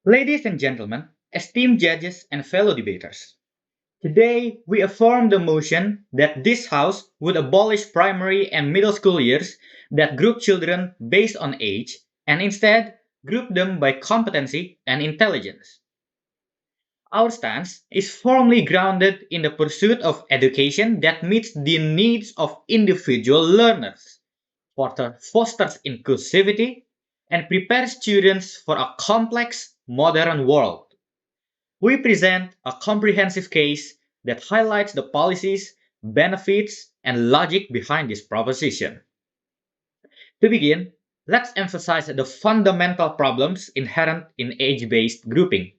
Ladies and gentlemen, esteemed judges and fellow debaters, today we affirm the motion that this House would abolish primary and middle school years that group children based on age and instead group them by competency and intelligence. Our stance is firmly grounded in the pursuit of education that meets the needs of individual learners, fosters inclusivity, and prepares students for a complex modern world. We present a comprehensive case that highlights the policies, benefits, and logic behind this proposition. To begin, let's emphasize the fundamental problems inherent in age based grouping.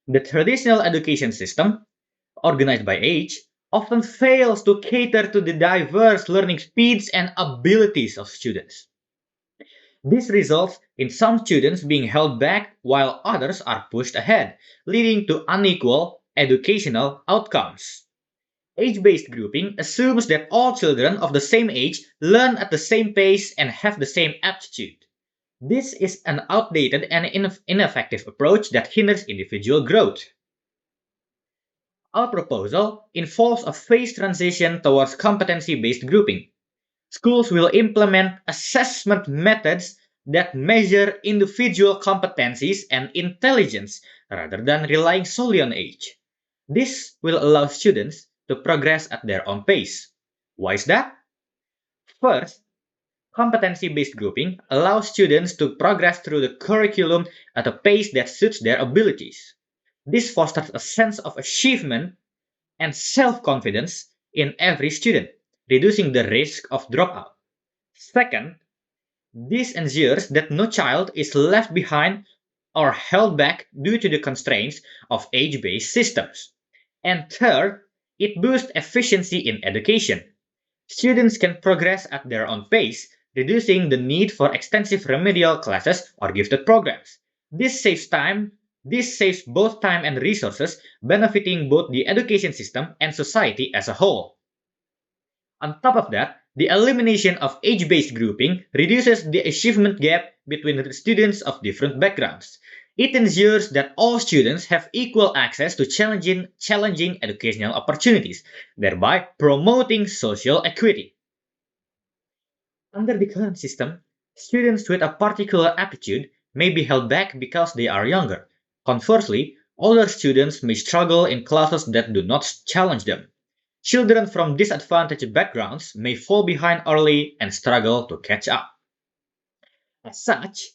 The traditional education system, organized by age, often fails to cater to the diverse learning speeds and abilities of students. This results in some students being held back while others are pushed ahead, leading to unequal educational outcomes. Age based grouping assumes that all children of the same age learn at the same pace and have the same aptitude. This is an outdated and ineffective approach that hinders individual growth. Our proposal involves a phased transition towards competency based grouping. Schools will implement assessment methods that measure individual competencies and intelligence rather than relying solely on age. This will allow students to progress at their own pace. Why is that? First, competency based grouping allows students to progress through the curriculum at a pace that suits their abilities. This fosters a sense of achievement and self confidence in every student, reducing the risk of dropout. Second, this ensures that no child is left behind or held back due to the constraints of age based systems. And third, it boosts efficiency in education. Students can progress at their own pace, reducing the need for extensive remedial classes or gifted programs. This saves both time and resources, benefiting both the education system and society as a whole. On top of that, the elimination of age based grouping reduces the achievement gap between students of different backgrounds. It ensures that all students have equal access to challenging educational opportunities, thereby promoting social equity. Under the current system, students with a particular aptitude may be held back because they are younger. Conversely, older students may struggle in classes that do not challenge them. Children from disadvantaged backgrounds may fall behind early and struggle to catch up. As such,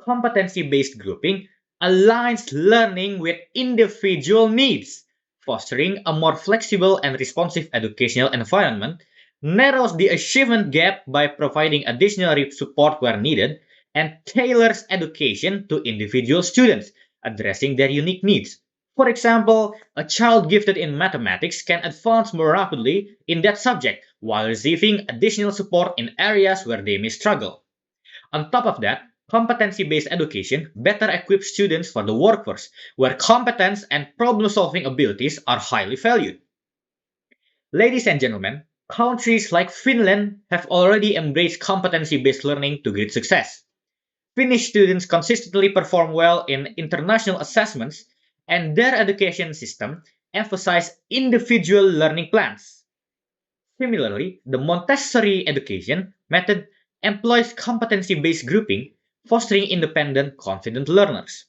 competency based grouping aligns learning with individual needs, fostering a more flexible and responsive educational environment, narrows the achievement gap by providing additional support where needed, and tailors education to individual students, addressing their unique needs. For example, a child gifted in mathematics can advance more rapidly in that subject while receiving additional support in areas where they may struggle. On top of that, competency based education better equips students for the workforce, where competence and problem solving abilities are highly valued. Ladies and gentlemen, countries like Finland have already embraced competency based learning to great success. Finnish students consistently perform well in international assessments, and their education system emphasizes individual learning plans. Similarly, the Montessori education method employs competency based grouping, fostering independent, confident learners.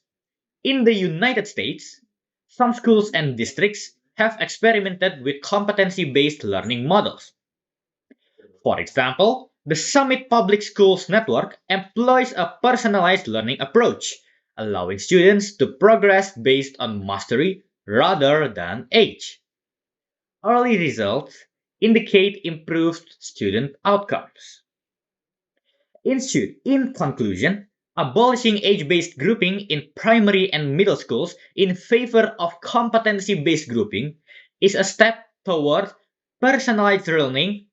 In the United States, some schools and districts have experimented with competency based learning models. For example, the Summit Public Schools Network employs a personalized learning approach, allowing students to progress based on mastery rather than age. Early results indicate improved student outcomes. In conclusion, abolishing age based grouping in primary and middle schools in favor of competency based grouping is a step toward personalized learning,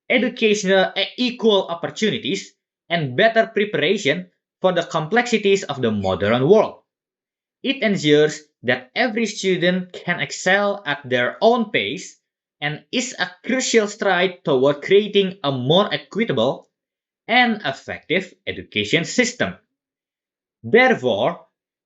educational equal opportunities, and better preparation for the complexities of the modern world. It ensures that every student can excel at their own pace and is a crucial stride toward creating a more equitable and effective education system. Therefore,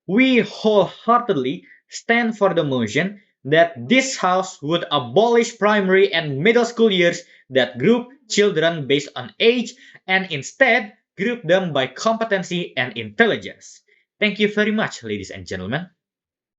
we wholeheartedly stand for the motion that this House would abolish primary and middle school years that group children based on age and instead group them by competency and intelligence. Thank you very much, ladies and gentlemen.